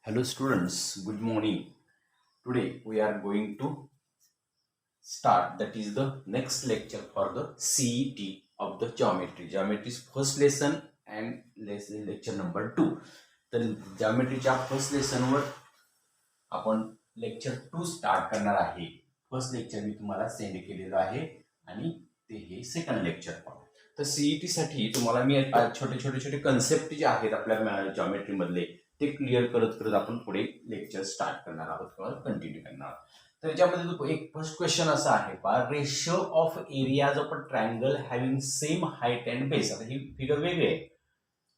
Hello students, good morning. Today we are going to start, that is the next lecture for the CET of the geometry. Geometry is first lesson and lecture number 2. तर geometryच्या first लेसनवर आपण lecture 2 start करणार आहे. First lecture मी तुम्हाला send केलेलं आहे आणि ते हे सेकंड लेक्चर पण. तर सीईटी साठी तुम्हाला मी छोटे छोटे छोटे कन्सेप्ट जे आहेत आपल्या जॉमेट्री मधले ते क्लिअर करत करत आपण पुढे लेक्चर स्टार्ट करणार आहोत किंवा कंटिन्यू करणार आहोत. तर याच्यामध्ये एक फर्स्ट क्वेश्चन असा आहे पहा, ratio of areas of a triangle having same height and base. आता ही फिगर वेगळी आहे.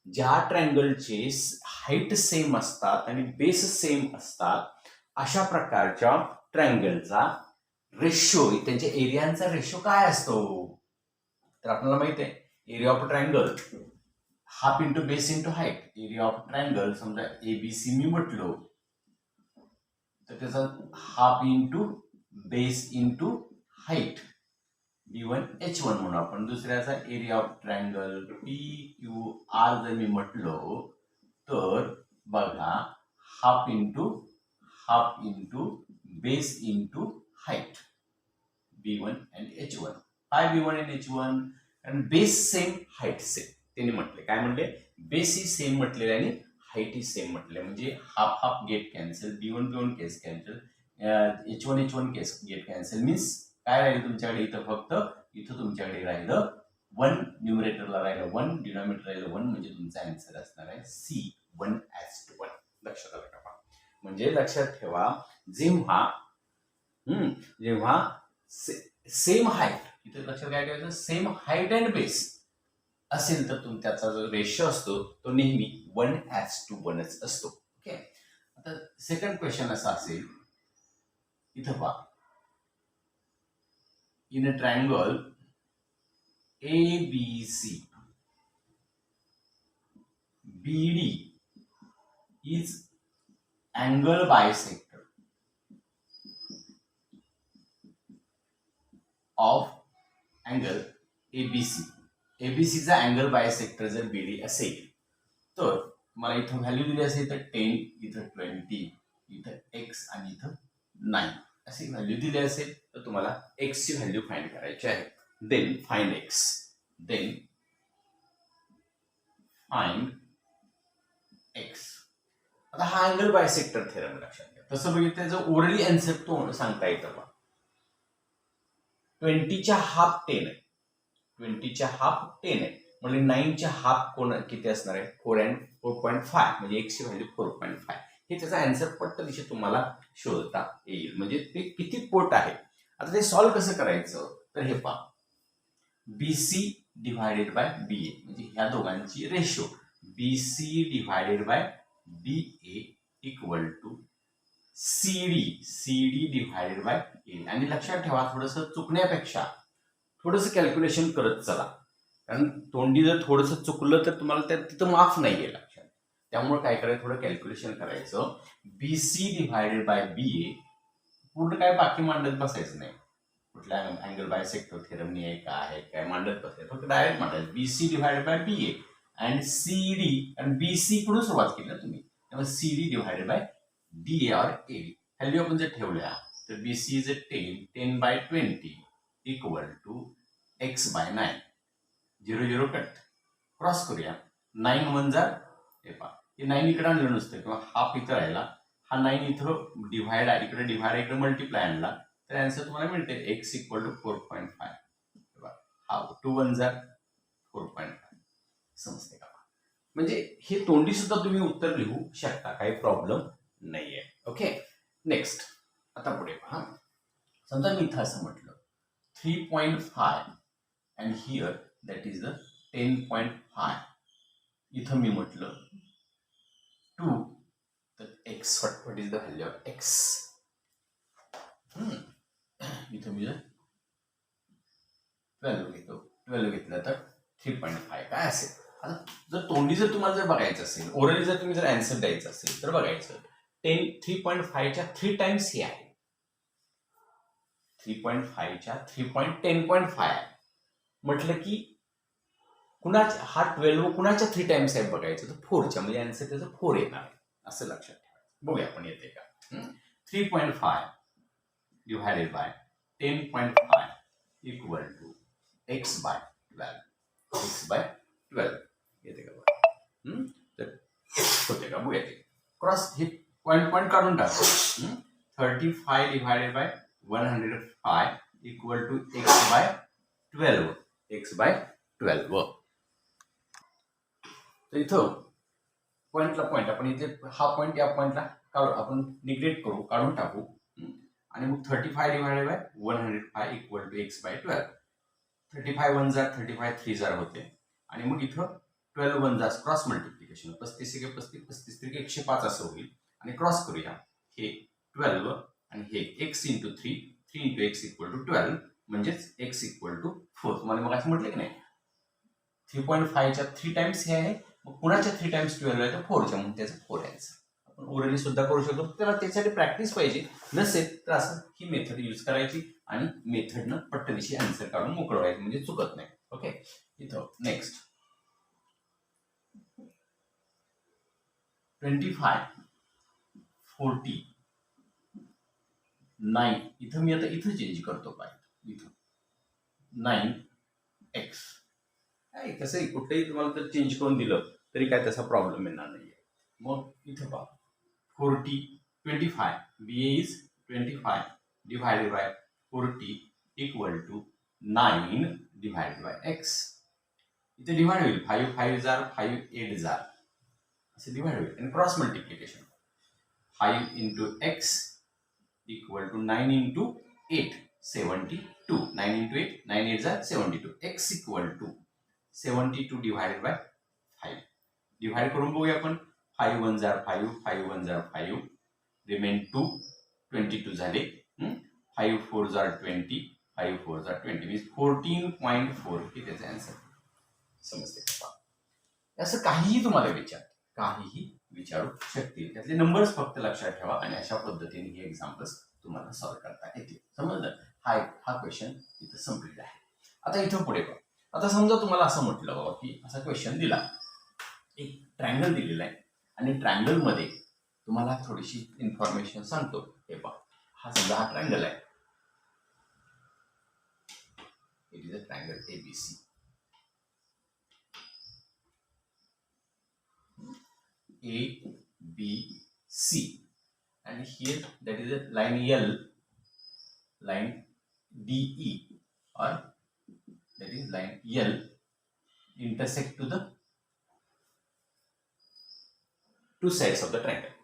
ज्या ट्रायंगलचे हाईट सेम असतात आणि बेस सेम असतात अशा प्रकारच्या ट्रायंगलचा रेशो, त्यांच्या एरियांचा रेशो काय असतो? तर आपल्याला माहिती आहे area of triangle half into base into height. Area of triangle समजा एबीसी मी म्हटलो तर त्याचा half into base into height B1 H1 म्हणून आपण. दुसऱ्याचा एरिया ऑफ ट्रायंगल PQR जर मी म्हटलो तर बघा half into base into height B1 and H1. काय B1 and H1? कारण बेस सेम हाईट सेम. त्यांनी म्हटले काय म्हणले, बेस ही सेम म्हटलेले आणि हाईट ही सेम म्हटले. म्हणजे half half get cancel, B1 केस कॅन्सल, H1 केस गेट कॅन्सल. मीन्स काय राहिलं तुमच्याकडे इथं? फक्त इथं तुमच्याकडे राहिलं 1, न्यूमरेटरला राहिलं 1, डिनॉमिनेटर राहिलं 1. म्हणजे तुमचा आन्सर असणार आहे C1:1. लक्षात आलं का? म्हणजे लक्षात ठेवा, जेव्हा सेम हाईट, इथे लक्षात काय करायचं, सेम हाईट अँड बेस असेल तर त्याचा जो रेशो असतो तो नेहमी 1:1च असतो. ओके. आता सेकंड क्वेश्चन असा असेल, इथं पहा, in a triangle ABC, BD is angle bisector of angle ABC. ABC चा अँगल बायसेक्टर जर BD असेल तर मला इथं व्हॅल्यू दिली असेल तर 10, इथं 20, इथं x आणि इथं 9 अशी व्हॅल्यू दिली असेल तर तुम्हाला x ची व्हॅल्यू फाइंड करायची आहे. Then find x. आता हा अँगल बायसेक्टर थेरम लक्षात घ्या. तसं बघितलं जर ओरली आन्सर तो सांगता येतं बा. 20च्या हाफ 10 आहे, 20च्या हाफ 10 आहे म्हणजे 9च्या हाफ कोण किती असणार आहे? 4.5. म्हणजे x ची व्हॅल्यू 4.5. हे त्याचा आन्सर पट्ट दिशे तुम्हाला शोधता येईल. म्हणजे ते किती पोट आहे. आता ते सॉल्व्ह कसं करायचं तर हे पहा, BC डिवायडेड बाय BA म्हणजे ह्या दोघांची ratio BC divided by BA equal to CD divided by A. आणि लक्षात ठेवा, थोडस चुकण्यापेक्षा थोडस कॅल्क्युलेशन करत चला, कारण तोंडी जर थोडस चुकलं तर तुम्हाला तिथं माफ नाहीये लक्षात. त्यामुळे काय करायचं, थोडं कॅल्क्युलेशन करायचं. BC डिवायडेड बाय BA पूर्ण काय बाकी मांडत बसायचं नाही. कुठल्या अँगल बायसेक्टर थेरमनी आहे का आहे काय मांडत बसायचं, फक्त डायरेक्ट मांडायचं. BC divided by BA and CD, आणि BC कडून सुरुवात केली ना तुम्ही, त्यामुळे CD डिवायडेड बाय DA और AB. व्हॅल्यू आपण जर ठेवल्या तर BC is 10 by 20 equal to x by 9. 0 0 cut, cross करूया. 9 1 जा, हे पहा हे 9 इकडे आणलं नसतं किंवा हाफ इथं राहिला, हा 9 इथं डिव्हाइड आहे, इकडे डिव्हाइड इकडे मल्टिप्लाय आणला तर आन्सर तुम्हाला मिळते x इक्वल टू 4.5. हा 2 1 जा 4.5. समजते का? म्हणजे हे तोंडी सुद्धा तुम्ही उत्तर लिहू शकता, काही प्रॉब्लेम नाहीये. ओके. नेक्स्ट, आता पुढे पहा. समजा मी इथं असं म्हटलं 3.5 and here that is the 10.5. इथं मी म्हटलं 2, तर x, what is the value of x? इथं मी 12 घेतो, 12 घेतलं तर 3.5 काय असेल. आता जर तोंडी जर तुम्हाला जर बघायचं असेल, ओरली जर तुम्ही जर आन्सर द्यायचं असेल तर बघायचं 3.5च्या 3 टाइम्स हे आहे, 3.5च्या 3.10.5 आहे. म्हटलं की हा 12 कुणाच्या 3 टाइम्स आहे बघायचं तर 4च्या, म्हणजे आन्सर त्याचं 4 येणार आहे असं लक्षात ठेवायचं. बघूया आपण येते का. 3.5 divided by 10.5 equal to x by 12. x by 12 येते का बघा. तर होते का बघूया ते. क्रॉस हे पॉईंट काढून टाकू. 35 divided by 105 equal to x by 12. x by 12. तर इथं पॉईंटला पॉईंट आपण इथे हा पॉईंट या पॉईंटला आपण निग्लेक्ट करू, काढून टाकू. आणि मग 35 divided by 105 equal to x by 12. 35 1 जार 35 3 जार होते. आणि मग इथं 12 1 जार क्रॉस मल्टिप्लिकेशन 35 1 35 35 3 105 असं होईल. आणि क्रॉस करूया. हे 12 आणि हे x into 3 3 into x equal to 12 म्हणजेच x इक्वल टू 4. तुम्हाला मग असं म्हटलं की नाही 3.5 च्या 3 टाइम्स हे आहे, मग पुण्याच्या 3 टाइम्स 12 आहे तर 4च्या म्हणून त्याचं 4 यायचं. आपण ओरली सुद्धा करू शकतो. त्याला त्यासाठी प्रॅक्टिस पाहिजे. नसेल तर असं ही मेथड यूज करायची आणि मेथडनं पट्टदिशी आन्सर काढून मोकळं व्हायचं म्हणजे चुकत नाही. ओके. इथं नेक्स्ट 25 40 9 इथं मी आता इथं चेंज करतो काय इथं 9x. कसंही कुठेही तुम्हाला जर चेंज करून दिलं तरी काय तसा प्रॉब्लेम येणार नाहीये. मग इथं पहा 25 BA is 25 divided by 40 equal to 9 divided by x. इथे डिवाइड होईल 5 5 जार 5 8 जार असे डिवाइड होईल. आणि cross multiplication 5 into x equal to 9 into 8 72. 9 into 8 9 8 जार 72. x equal to 72 divided by 5. Divide करून बघूया आपण. 5 1 जार 5 5 1 जार 5 रिमेन 2 22 झाले. 5 4 जार 20 5 4 जार 20 मीन्स 14.4 हे त्याचा आन्सर. समजते का? असं काहीही तुम्हाला काहीही विचारू शकतील. त्यातले नंबर्स फक्त लक्षात ठेवा आणि अशा पद्धतीने हे एक्झाम्पल्स तुम्हाला सॉल्व्ह करता येतील. समजलं? हा क्वेश्चन इथं संपलेला आहे. आता इथं पुढे बघा. आता समजा तुम्हाला असं म्हटलं बाबा की असा क्वेश्चन दिला, एक ट्रायंगल दिलेला आहे आणि ट्रायंगल मध्ये तुम्हाला थोडीशी इन्फॉर्मेशन सांगतो. हे पहा, हा समजा हा ट्रायंगल आहे. It is a triangle ABC. ABC and here that is a line L, line DE, or that is line L intersect to the two sides of the triangle.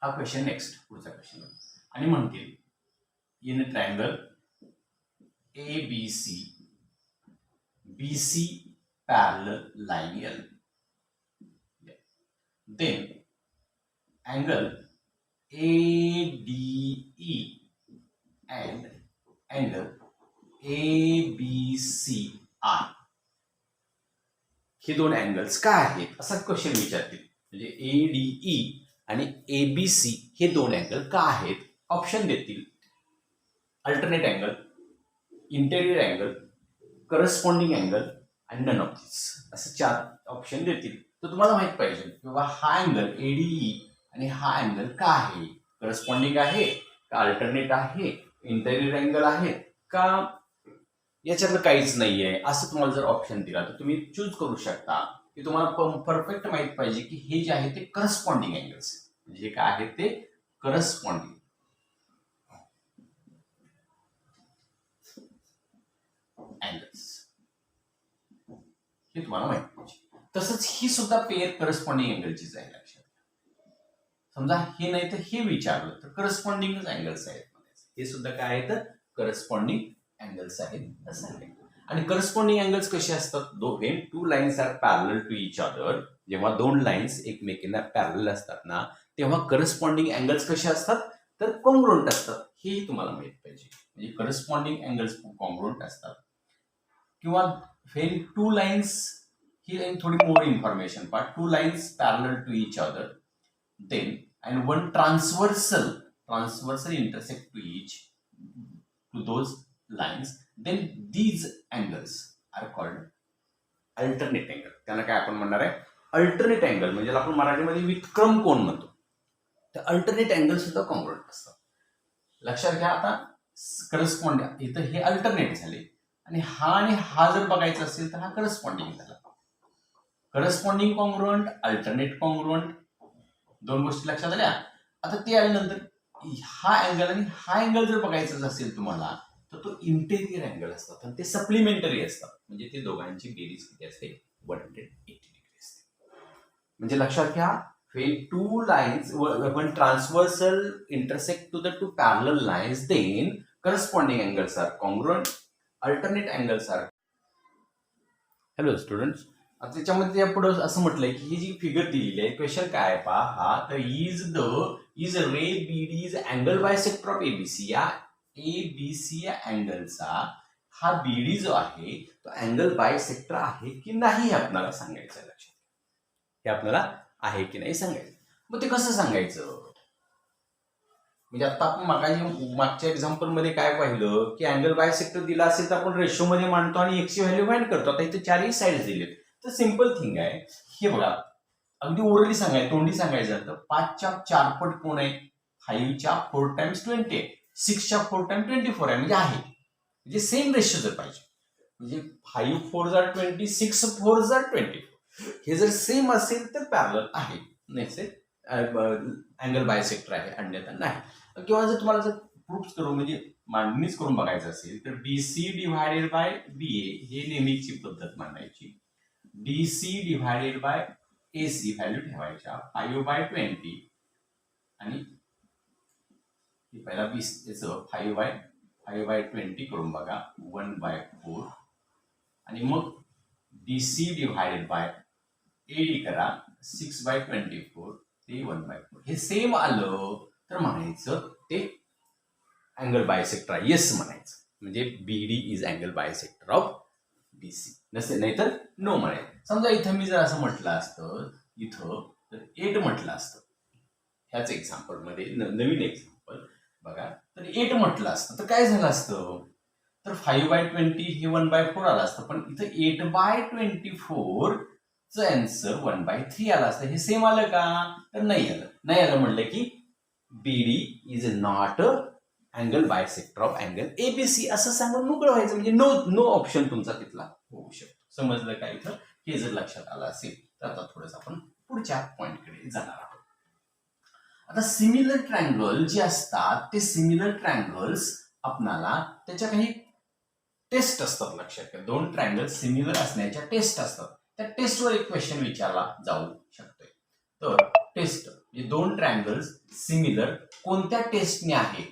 हा क्वेश्चन नेक्स्ट पुढचा question आणि म्हणतील in a triangle ABC BC parallel line L, then angle ADE and angle ABCI हे दोन angles काय आहेत असा question विचारतील. म्हणजे ADE आणि ABC हे दोन अँगल का आहेत. ऑप्शन देतील. Alternate angle, interior angle, corresponding angle आणि नन ऑफ दिस असं 4 ऑप्शन देतील. तर तुम्हाला माहित पाहिजे की बाबा हा अँगल ADE आणि हा अँगल का आहे. करस्पॉन्डिंग आहे का, अल्टरनेट आहे, इंटेरियर अँगल आहे का, याच्यातलं काहीच नाहीये असं तुम्हाला जर ऑप्शन दिला तर तुम्ही चूज करू शकता. की तुम्हाला परफेक्ट माहित पाहिजे की हे जे आहे ते करस्पॉन्डिंग अँगल्स म्हणजे काय आहेत ते करस्पॉन्डिंग अँगल्स हे तुम्हाला माहित पाहिजे. तसंच ही सुद्धा पेअर करस्पॉन्डिंग अँगलचीच आहे. लक्षात समजा हे नाही तर हे विचारलं तर करस्पॉन्डिंगच अँगल्स आहेत. हे सुद्धा काय आहेत करस्पॉन्डिंग अँगल्स आहेत असं आहे. आणि करस्पॉन्डिंग अँगल्स कसे असतात. When two lines are parallel to each other, जेव्हा दोन लाईन्स एकमेकींना पॅरलल असतात ना तेव्हा करस्पॉन्डिंग अँगल्स कसे असतात तर कॉन्ग्रुएंट असतात. हेही तुम्हाला माहित पाहिजे. म्हणजे करस्पॉन्डिंग अँगल्स कॉन्ग्रुएंट असतात. किंवा व्हेन टू लाईन्स, ही लाईन थोडी more information part. Two lines parallel to each other then and one transversal intersect to those lines, then these angles are called alternate angle. त्याला काय आपण म्हणणार आहे alternate angle. म्हणजे आपण मराठीमध्ये विक्रम कोण म्हणतो. तर अल्टरनेट अँगल सुद्धा कॉन्ग्रुएंट असतात. लक्षात घ्या. आता करस्पॉन्डिंग इथं हे अल्टरनेट झाले आणि हा जर बघायचा असेल तर हा करस्पॉन्डिंग झाला. करस्पॉन्डिंग कॉन्ग्रुएंट, अल्टरनेट कॉन्ग्रुएंट, दोन गोष्टी लक्षात आल्या. आता ते आल्यानंतर हा अँगल आणि हा अँगल जर बघायचा असेल तुम्हाला तर तो इंटेरियर अँगल असतात आणि ते सप्लिमेंटरी असतात. म्हणजे ते दोघांची बेरीज किती असते? 180 डिग्री असते. म्हणजे लक्षात घ्या, when two lines, when transversal intersect to the two parallel lines, then corresponding angles are congruent, alternate angles are. Hello students. आता त्याच्यामध्ये पुढे असं म्हटलंय की ही जी फिगर दिलेली आहे, क्वेश्चन काय आहे पहा. हा तर is ray BD is angle bisector of ABC. या एबीसी या अँगलचा हा बीडी जो आहे तो अँगल बायसेक्टर आहे की नाही हे आपल्याला सांगायचं आहे. लक्षात, हे आपल्याला आहे की नाही सांगायचं. मग ते कसं सांगायचं? म्हणजे आता आपण मागच्या एक्झाम्पल मध्ये काय पाहिलं की अँगल बायसेक्टर दिला असेल तर आपण रेशो मध्ये मांडतो आणि एक्सची व्हॅल्यू फाइंड करतो. आता इथे चारही साइड दिलेत तर सिंपल थिंग आहे. हे बघा, अगदी ओरली सांगायचं, तोंडी सांगायचं तर 5च्या 4 पट कोण आहे? 5च्या 4 टाइम्स 20 आहे, 6च्या 4 टाइम्स 24 आहे. म्हणजे आहे, म्हणजे सेम रेशो जर पाहिजे, म्हणजे 5 4 जार 20, 6 4 जार 24, हे जर सेम असेल तर पॅरलल आहे, नाही अँगल बायसेक्टर आहे, अन्यथा नाही. किंवा जर तुम्हाला जर प्रूफ करून म्हणजे मांडणीच करून बघायचं असेल तर बीसी डिव्हायडेड बाय बीए हे नेहमीची पद्धत मांडायची. DC divided by AC value ठेवायच्या 5/20 आणि पहिला 20 त्याचं 5/20 करून बघा 1/4 आणि मग डीसी डिव्हायडेड बाय एडी करा 6/24 ते 1/4. हे सेम आलं तर म्हणायचं ते अँगल बायसेक्टर आहे. येस म्हणायचं, म्हणजे BD is angle bisector of BC. नसेल नाहीतर नो म्हणायचं. समजा इथं मी जर असं म्हटलं असतं इथं तर 8 म्हटलं असतं. ह्याच एक्झाम्पल मध्ये नवीन एक्झाम्पल बघा, तर 8 म्हटलं असतं तर काय झालं असतं? तर 5/20 हे 1/4 आलं असतं, पण इथं 8/24 चं आन्सर 1/3 आलं असतं. हे सेम आलं का? तर नाही आलं. नाही आलं म्हटलं की BD is not angle bisector of angle ABC असं सांगून मोकळं व्हायचं. म्हणजे नो ऑप्शन तुमचा तिथला होऊ शकतो. समजलं का इथं? हे जर लक्षात आलं असेल तर आता थोडंसं आपण पुढच्या पॉइंटकडे जाणार आहोत. आता सिमिलर ट्रायंगल जे असतात ते सिमिलर ट्रायंगल्स आपणाला त्याच्या काही टेस्ट असतात. लक्षात घ्या, 2 ट्रायंगल सिमिलर असण्याच्या टेस्ट असतात. त्या टेस्टवर एक क्वेश्चन विचारला जाऊ शकतोय. तर टेस्ट म्हणजे 2 ट्रायंगल्स सिमिलर कोणत्या टेस्टने आहेत?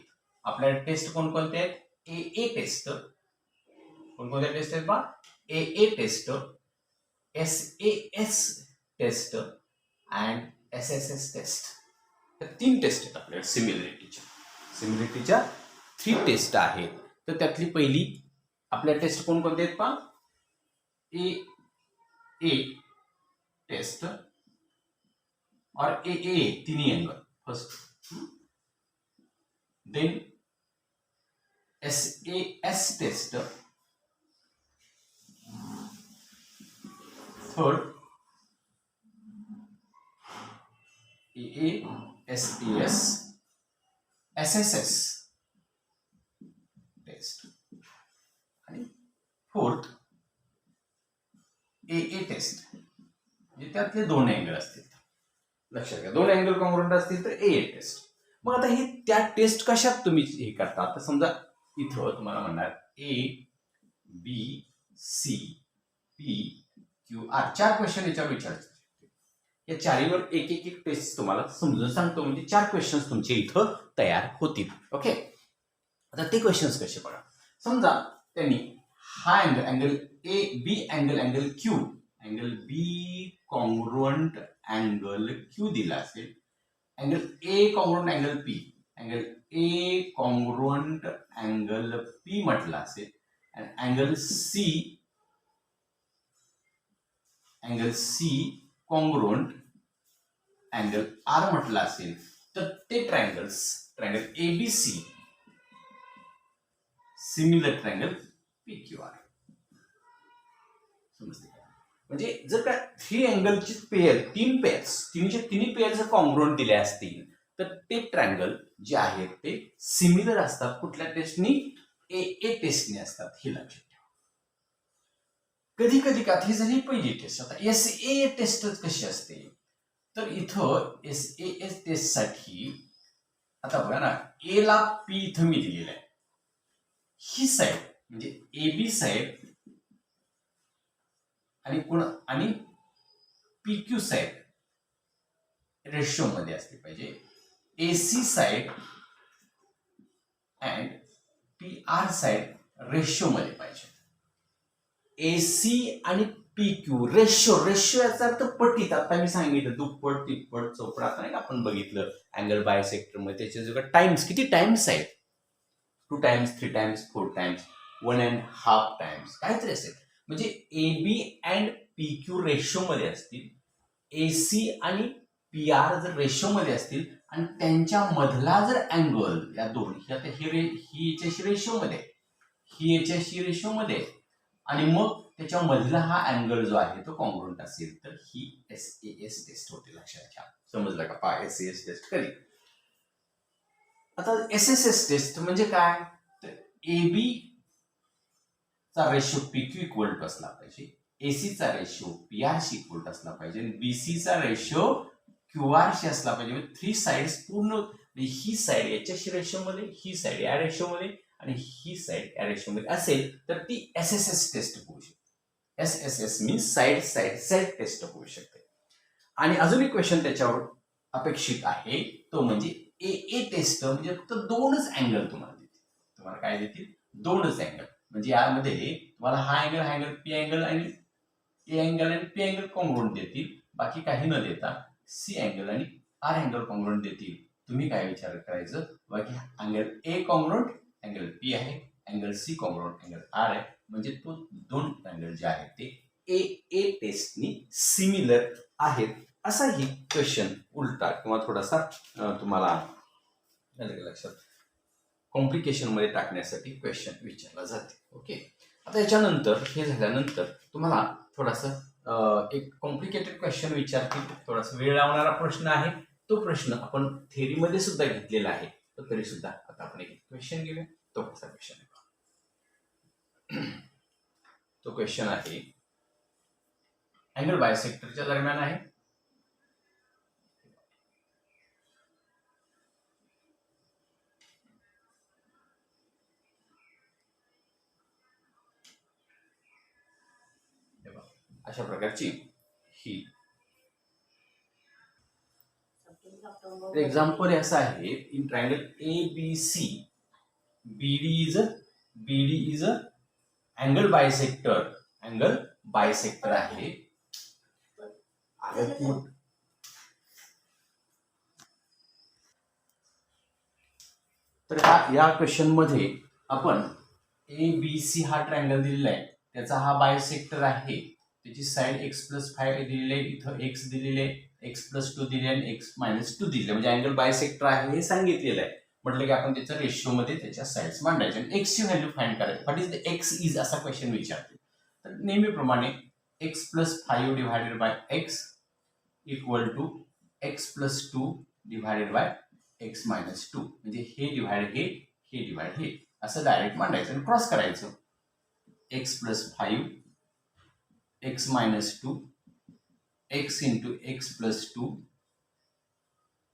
आपल्याला टेस्ट कोणकोणते आहेत? ए टेस्ट. कोणकोणत्या टेस्ट आहेत बा? A test, SAS test and SSS test. तर 3 टेस्ट आहेत आपल्याला सिमिलरिटीच्या 3 टेस्ट आहेत. तर त्यातली पहिली आपल्या टेस्ट कोणकोणते आहेत पहा? ए टेस्ट और ए तिन्ही angle first, then SAS test, third SAS SSS test आणि फोर्थ ए टेस्ट. म्हणजे त्यातले 2 अँगल असतील. लक्षात घ्या, 2 अँगल कॉन्ग्रुएंट असतील तर ए टेस्ट. मग आता हे त्या टेस्ट कशात तुम्ही हे करता? तर समजा इथं तुम्हाला म्हणणार ABC PQR 4 क्वेश्चन याच्यावर विचारायचे. या चारीवर एक टेस्ट तुम्हाला समजून सांगतो, म्हणजे 4 क्वेश्चन्स तुमचे इथं तयार होतील. ओके, आता ते क्वेश्चन्स कसे बघा. समजा त्यांनी हा angle A B angle Q, angle B congruent angle Q दिला असेल, angle A congruent angle P, angle A congruent angle P म्हटलं असेल, angle C congruent angle R म्हटलं असेल, तर ते triangle ABC similar triangle PQR. समजते का? म्हणजे जर का 3 अँगलची पेअर, 3 पेअर्स, तिन्ही पेअर जर कॉन्ग्रुएंट दिले असतील तर ते ट्रायंगल जे आहेत ते सिमिलर असतात कुठल्या टेस्टनी, ए टेस्टने असतात, हे लक्षात ठेवा. कधी कधी का ही झाली पहिली टेस्ट. आता SA टेस्टच कशी असते, तर इथं SA टेस्ट साठी आता बघा ना, ए ला P इथं मी दिलेलं आहे, ही साईड म्हणजे AB साईड आणि PQ साईड रेशो मध्ये असली पाहिजे. AC side and PR side ratio मध्ये पाहिजे. AC आणि PQ रेशो याचा अर्थ पटीत. आता मी सांगितलं दुप्पट तिप्पट चौपट. आता नाही आपण बघितलं अँगल बायसेक्टर मध्ये त्याचे जो टाइम्स, किती टाइम्स आहेत, 2 टाइम्स 3 टाइम्स 4 टाइम्स 1.5 टाइम्स काहीतरी असेल. म्हणजे AB अँड PQ रेशो मध्ये असतील, AC आणि PR जर रेशो मध्ये असतील आणि त्यांच्या मधला जर अँगल, या दोन ही याच्याशी रेशो मध्ये, ही याच्याशी रेशो मध्ये, आणि मग त्याच्या मधला हा अँगल जो आहे तो कॉन्ग्रुएंट असेल, तर ही SAS टेस्ट होते. लक्षात घ्या. समजलं का? पहा SAS टेस्ट कधी. आता SSS टेस्ट म्हणजे काय, तर AB चा रेशो PQ इक्वल टू असला पाहिजे, AC चा रेशो PR शी इक्वल असला पाहिजे, आणि BC चा रेशो QR शी असला पाहिजे. म्हणजे 3 साइड्स पूर्ण, ही साइड याच्याशी रेशो मध्ये, ही साइड या रेशो मध्ये, आणि ही साइड या रेशो मध्ये असेल तर ती SSS टेस्ट होऊ शकते. SSS मीन्स साइड टेस्ट होऊ शकते. आणि अजून एक क्वेश्चन त्याच्यावर अपेक्षित आहे, तो म्हणजे AA टेस्ट. म्हणजे फक्त 2च अँगल तुम्हाला देतील. तुम्हाला काय देतील? 2च अँगल. म्हणजे यामध्ये तुम्हाला हा अँगल P अँगल आणि A अँगल आणि P अँगल कॉन्ग्रुएंट देतील. बाकी काही न देता C अँगल आणि R अँगल कॉन्ग्रुएंट देतील. तुम्ही काय विचार करायचं, बाकी angle A congruent angle P आहे, angle C congruent angle R आहे. म्हणजे तो 2 अँगल जे आहेत ते AA टेस्टनी सिमिलर आहेत. असा ही क्वेश्चन उलटा किंवा थोडासा तुम्हाला लक्षात कॉम्प्लिकेशन मध्ये टाकण्यासाठी क्वेश्चन विचारला जाते. ओके. आता याच्यानंतर हे झाल्यानंतर तुम्हाला थोडासा एक कॉम्प्लिकेटेड क्वेश्चन विचारतील. थोडासा वेळ लावणारा प्रश्न आहे. तो प्रश्न आपण थेअरीमध्ये सुद्धा घेतलेला आहे, तर तरी सुद्धा आता आपण एक क्वेश्चन घेऊया. तो कसा क्वेश्चन आहे, तो क्वेश्चन आहे अँगल बायसेक्टरच्या दरम्यान आहे. अशा प्रकारची ही एक्झाम्पल असं आहे. In triangle ABC BD is angle bisector आहे. तर या क्वेश्चन मध्ये आपण ABC हा ट्रायंगल दिलेला आहे, त्याचा हा बायसेक्टर आहे, त्याची साइड x+5 दिलेली आहे, इथं x दिलेले आहे, x+2 दिले आणि x-2 दिले. म्हणजे अँगल बायसेक्टर आहे हे सांगितलेलं आहे. म्हटलं की आपण त्याच्या रेशो मध्ये त्याच्या साइड्स मांडायचे आणि x ची व्हॅल्यू फाइंड करायची. What is the x is असा क्वेश्चन विचारते. तर नेहमीप्रमाणे x+5 divided by x equal to x+2 divided by x-2. म्हणजे हे डिवाइड हे असं डायरेक्ट मांडायचं आणि क्रॉस करायचं. x+5 x-2 x into x+2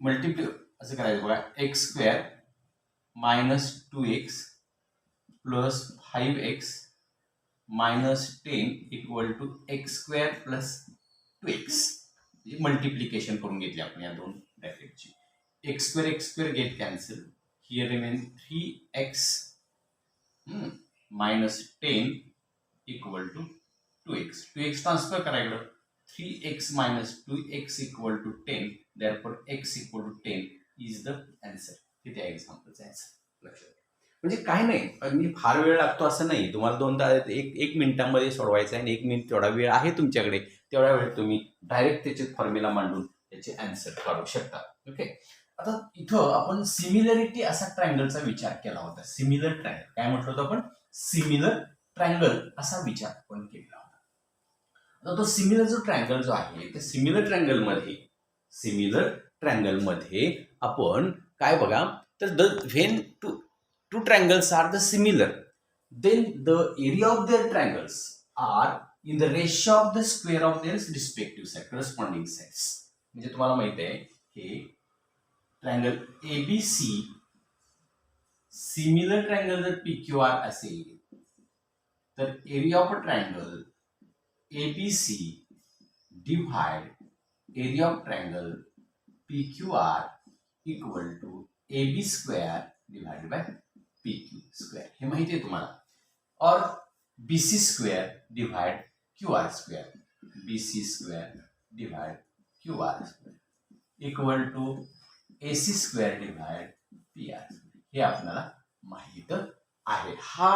multiply असं करायचं बघा. x² - 2x plus 5x -10 equal to x² plus 2x. Multiplication करून घेतली आपण या दोन ब्रॅकेटची. x² get cancel. Here remain 3x -10 equal to 2x. 2x transfer करायला 3x - 2x equal to 10. therefore x equal to 10 is the answer. हे त्या एक्झाम्पलचं answer. लक्षात. म्हणजे काय नाही, म्हणजे फार वेळ लागतो असं नाही. तुम्हाला 2 तास एक मिनिटामध्ये सोडवायचं आहे आणि 1 मिनिट तेवढा वेळ आहे तुमच्याकडे. तेवढ्या वेळ तुम्ही डायरेक्ट त्याचे फॉर्म्युला मांडून त्याचे आन्सर काढू शकता. ओके. आता इथं आपण सिमिलरिटी असा ट्रायंगलचा विचार केला होता. सिमिलर ट्रायंगल काय म्हटलं होतं आपण? सिमिलर ट्रायंगल असा विचार आपण केला होता. आता तो सिमिलर जो ट्रायंगल जो आहे, त्या सिमिलर ट्रायंगल मध्ये आपण काय बघा, तर the when two triangles are the similar, then the area of their triangles are in the ratio of the square of their respective side, corresponding sides. म्हणजे तुम्हाला माहित आहे की ट्रायंगल ABC सिमिलर ट्रायंगल जर PQR असेल तर area of a triangle ABC divide area of triangle PQR equal to AB square divided by PQ square. हे माहिती आहे तुम्हाला. और BC square divide QR square, BC square divide QR square equal to AC square divide PR. हे आपल्याला माहित आहे. हा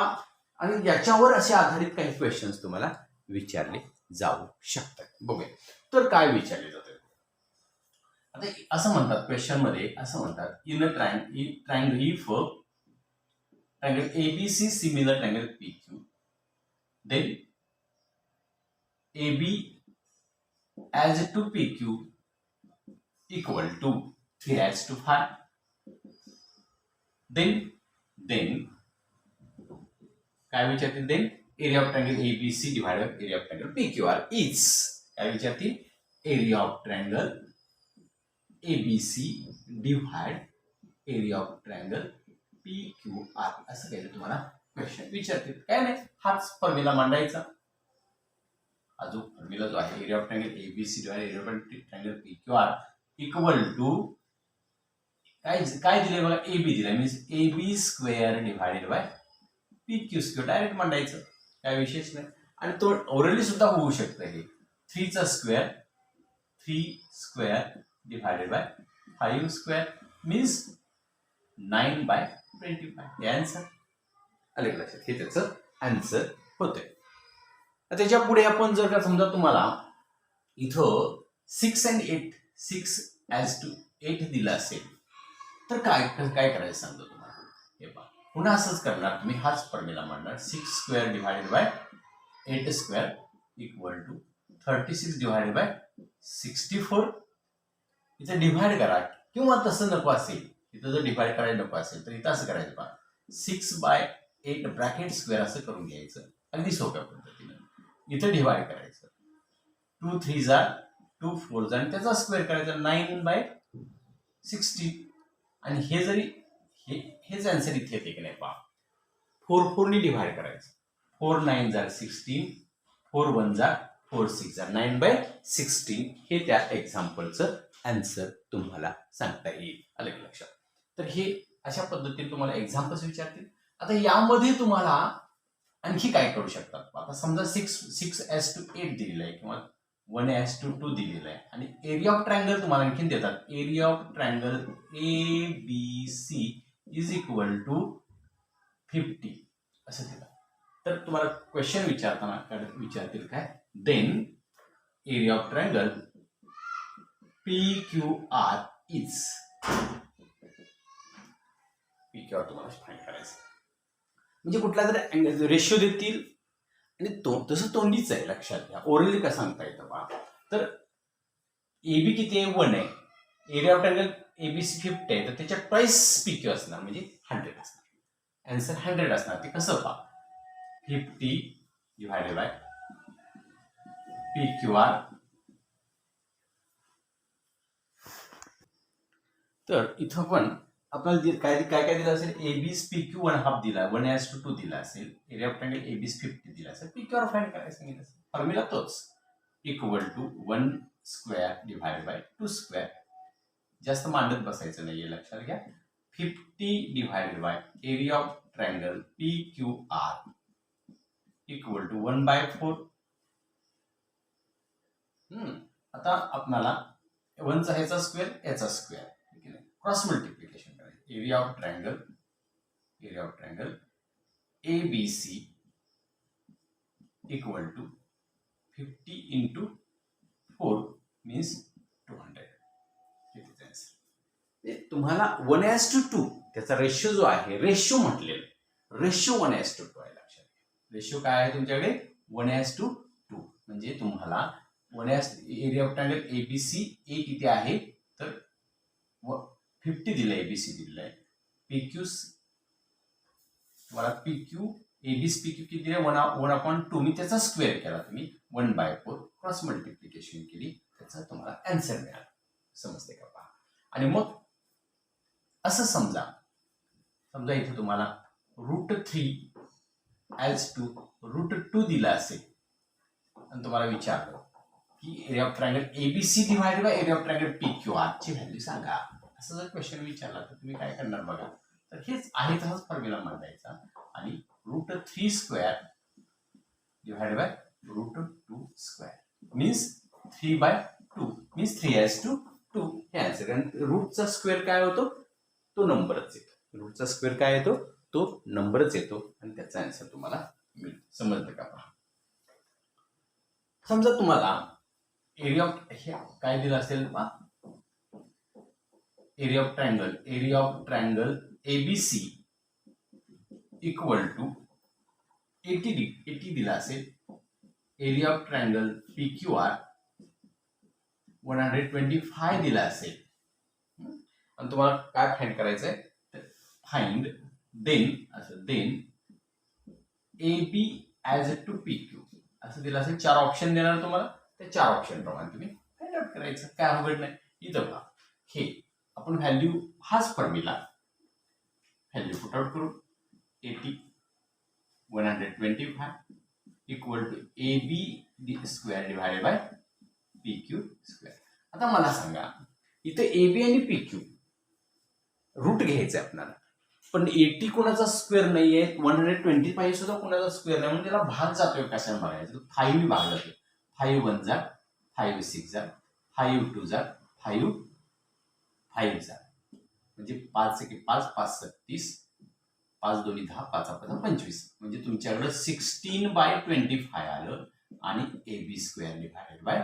आणि याच्यावर असे आधारित काही क्वेश्चन्स तुम्हाला विचारले जाऊ शकतात. बघूया तर काय विचारले जाते. आता असं म्हणतात क्वेश्चन मध्ये, असं म्हणतात in a triangle if triangle ABC similar triangle PQ, then AB as to PQ equal to 3 as to 5. Then काय विचारतील, then area of triangle ABC divided by area of triangle PQR is काय विचारतील, area of triangle ABC divide area of triangle PQR असं काही तुम्हाला question विचारतील. काय नाही, हाच फॉर्म्युला मांडायचा. हा जो फॉर्म्युला जो आहे area of triangle ABC divide area of triangle PQR equal to काय काय दिले बघा, AB दिला means AB square divided by PQ square. Direct मांडायचं, काय विशेष नाही. आणि तो ओरली सुद्धा होऊ शकतं. हे 3 चा square 3 square divided by 5 square means 9 by 25. हे आन्सर आले लक्षात. हे त्याचं आन्सर होतंय. त्याच्या पुढे आपण जर का समजा तुम्हाला इथं 6 and 8 6 as to 8 दिलं असेल तर काय करायचं सांगतो तुम्हाला. हे पहा, पुन्हा असंच करणार तुम्ही, हाच फॉर्म्युला मांडणार. 6 square divided by 8 square equal to 36 divided by 64. इथं डिवाइड करा, किंवा तसं नको असेल, इथं जर डिवाइड करायला नको असेल तर इथं असं करायचं पहा, 6 बाय 8 ब्रॅकेट स्क्वेअर असं करून घ्यायचं. अगदी सोप्या पद्धतीनं इथं डिवाइड करायचं. 2 3 जा 2 4 जा आणि त्याचा स्क्वेअर करायचा 9 बाय 60. आणि हे जरी हेच आन्सर इथे येते की नाही पहा, 4 4 ने डिवाइड करायचं. 4 9 जा 16, 4 1 जा 4 6 जा 9 बाय 16. हे त्या एक्झाम्पलचं आन्सर तुम्हाला सांगता येईल. आलं की लक्षात. तर हे अशा पद्धतीने तुम्हाला एक्झाम्पल्स विचारतील. आता यामध्ये तुम्हाला आणखी काय करू शकतात. आता समजा 6 as to 8 दिलेलं आहे किंवा 1 as to 2 दिलेलं आहे आणि एरिया ऑफ ट्रायंगल तुम्हाला आणखीन देतात. Area of triangle ABC is equal to 50 असं दिलं. तर तुम्हाला क्वेश्चन विचारताना विचारतील काय, then area of triangle PQR is PQR तुम्हाला फाइंड करायचं. म्हणजे कुठला तरी रेशिओ देतील आणि तसं तोंडीच आहे, लक्षात घ्या. ओरली का सांगता येतं बा, तर AB किती आहे, 1 आहे. एरिया ऑफ ट्रायंगल ABC 50 आहे, तर त्याच्या ट्वाइस PQ असणार म्हणजे 100 असणार. आन्सर 100 असणार. ते कसं पहा, 50 डिवाइडेड बाय PQR. तर इथं पण आपल्याला काय काय दिलं असेल, AB PQ 1/2 दिला, 1 as to 2 दिला असेल. एरिया ऑफ ट्रायंगल AB 50 दिला असेल. PQR फाइंड करायला सांगितलं असेल. फॉर्म्युला तोच, equal to 1 square divide by 2 square. जास्त मांडत बसायचं नाहीये, लक्षात घ्या. 50 divided by area of triangle PQR equal to 1/4. आता आपल्याला 1 चा ह्याचा स्क्वेअर याचा स्क्वेअर क्रॉस मल्टिप्लिकेशन करायचं. Area of triangle ABC equal to 50 into 4 means 200. तुम्हाला 1 as to 2 त्याचा रेशिओ जो आहे, रेशिओ म्हटलेलं, रेशिओ 1 as to 2 आहे. लक्षात घ्या. रेशिओ काय आहे तुमच्याकडे, 1 as to 2. म्हणजे तुम्हाला 1 as area of triangle ABC A किती आहे, तर 50 दिलं एबीसी दिलेलं आहे. PQ तुम्हाला PQ एबीसी PQ किती दिले 1/2 मी त्याचा स्क्वेअर केला, तुम्ही 1/4 क्रॉस मल्टिप्लिकेशन केली, त्याचा तुम्हाला आन्सर मिळाला. समजते का पहा. आणि मग असं समजा इथे तुम्हाला √3 ॲज टू √2 दिला असेल आणि तुम्हाला विचारलं की area of triangle ABC divided by area of triangle PQR ची व्हॅल्यू सांगा. असं जर क्वेश्चन विचारला तर तुम्ही काय करणार बघा. तर हेच आहे तसाच फॉर्म्युला मांडायचा आणि √3 square divided bye √2 square means 3/2 means 3:2 हे आन्सर. कारण रूटचा स्क्वेअर काय होतो, तो नंबरच येतो. रूटचा स्क्वेअर काय येतो, तो नंबरच येतो आणि त्याचा आन्सर तुम्हाला मिळेल. समजलं का पहा. समजा तुम्हाला एरिया ऑफ काय दिलं असेल पहा, area of triangle ABC equal to 80 दिला असेल. एरिया ऑफ ट्रायंगल PQR 125 दिला असेल आणि तुम्हाला काय फाइंड करायचंय, find then AB as to PQ असं दिलं असेल. 4 ऑप्शन देणार तुम्हाला, त्या 4 ऑप्शन प्रमाणे तुम्ही फाइंड आउट करायचं. काय अवघड नाही. इथं पहा, हे आपण व्हॅल्यू हाच फॉर्म्युला व्हॅल्यू पुट आउट करू. 80 125 equal to AB square divided by PQ square. आता मला सांगा, इथे AB आणि PQ रूट घ्यायचं आहे आपल्याला, पण 80 कोणाचा स्क्वेअर नाहीये, 125 सुद्धा कोणाचा स्क्वेअर नाही, म्हणजे त्याला भाग जातोय कशाने बघायचं. 5 भाग जातोय. 5 1 जा, 5 6 जा, 5 2 जा, 5 जा, म्हणजे 5 1 5 5 7 30, 5 2 10, 5 5 25, म्हणजे तुमच्याकडे 16/25 आलं आणि AB square divided by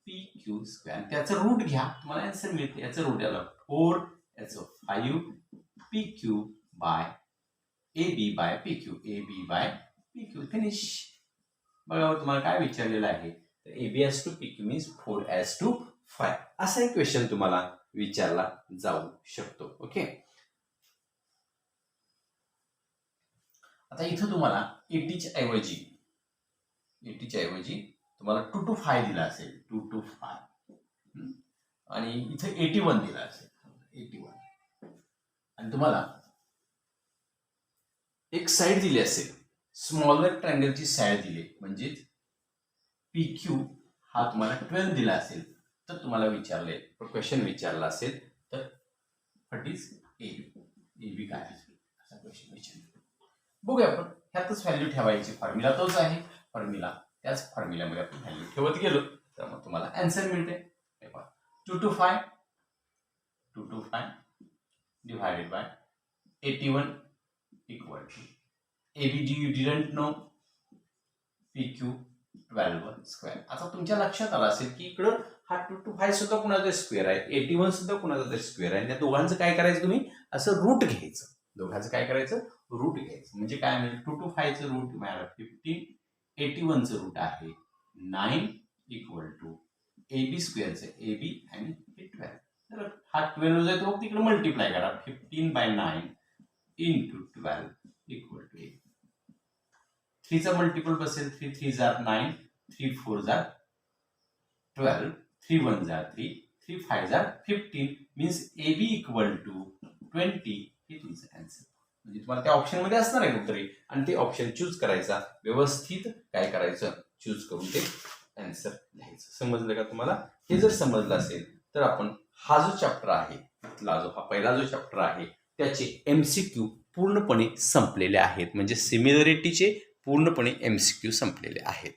PQ square. त्याचं रूट घ्या, तुम्हाला आन्सर मिळते. याचं रूट आलं 4, याचं 5 PQ by AB by PQ, AB by PQ. Finish. बघा तुम्हाला काय विचारलेलं आहे, तर AB as to PQ means 4 as to 5 असा एक क्वेश्चन तुम्हाला विचारला जाऊ शकतो. ओके. आता इथं तुम्हाला 80च्या ऐवजी तुम्हाला 2 to 5 दिला असेल, 2 to 5 आणि इथं 81 दिला असेल, 81 आणि तुम्हाला एक साइड दिली असेल, स्मॉलर ट्रायंगलची साइड दिली, म्हणजे PQ हा तुम्हाला 12 दिला असेल, तर तुम्हाला विचारले क्वेश्चन विचारला असेल तर व्हॉट इज AB काय असेल असा क्वेश्चन विचारला. बघूया आपण ह्यातच व्हॅल्यू ठेवायची. फॉर्म्युला तोच आहे, त्याच फॉर्म्युल्यामध्ये आपण व्हॅल्यू ठेवत गेलो तर मग तुम्हाला आन्सर मिळते. 2 to 5 divided by 81 equal to AB you didn't know PQ 12 square. आता तुमच्या लक्षात आलं असेल की इकडं हा 2 to 5 सुद्धा कुणाचा स्क्वेअर आहे, 81 सुद्धा कुणाचा तरी स्क्वेअर आहे. त्या दोघांचं काय करायचं, तुम्ही असं रूट घ्यायचं. दोघांचं काय करायचं, रूट घ्यायचं. म्हणजे काय मिळेल, 2 to 5 चं रूट मिळालं 15, 81 चं रूट आहे 9 इक्वल टू AB स्क्वेअरचं AB आणि 12. तर हा 12 जो आहे तो तिकडे मल्टिप्लाय करा, 15/9 इंटू 12 इक्वल टू 8. 3 चा मल्टिपल बसेल, 3 3 जा 9, 3 4 जा 12, 3 1 जा 3, 3 5 जा 15 मीन्स AB इक्वल टू 20 हे तुमचं आन्सर. म्हणजे तुम्हाला त्या ऑप्शन मध्ये असणार आहे उत्तरे आणि ते ऑप्शन चूज करायचा, व्यवस्थित काय करायचं, चूज करून ते आन्सर लिहायचं. समजलं का तुम्हाला? हे जर समजलं असेल तर आपण हा जो चॅप्टर आहे, हा पहिला जो चॅप्टर आहे त्याचे MCQ पूर्णपणे संपलेले आहेत. म्हणजे सिमिलरिटीचे पूर्णपणे MCQ संपलेले आहेत.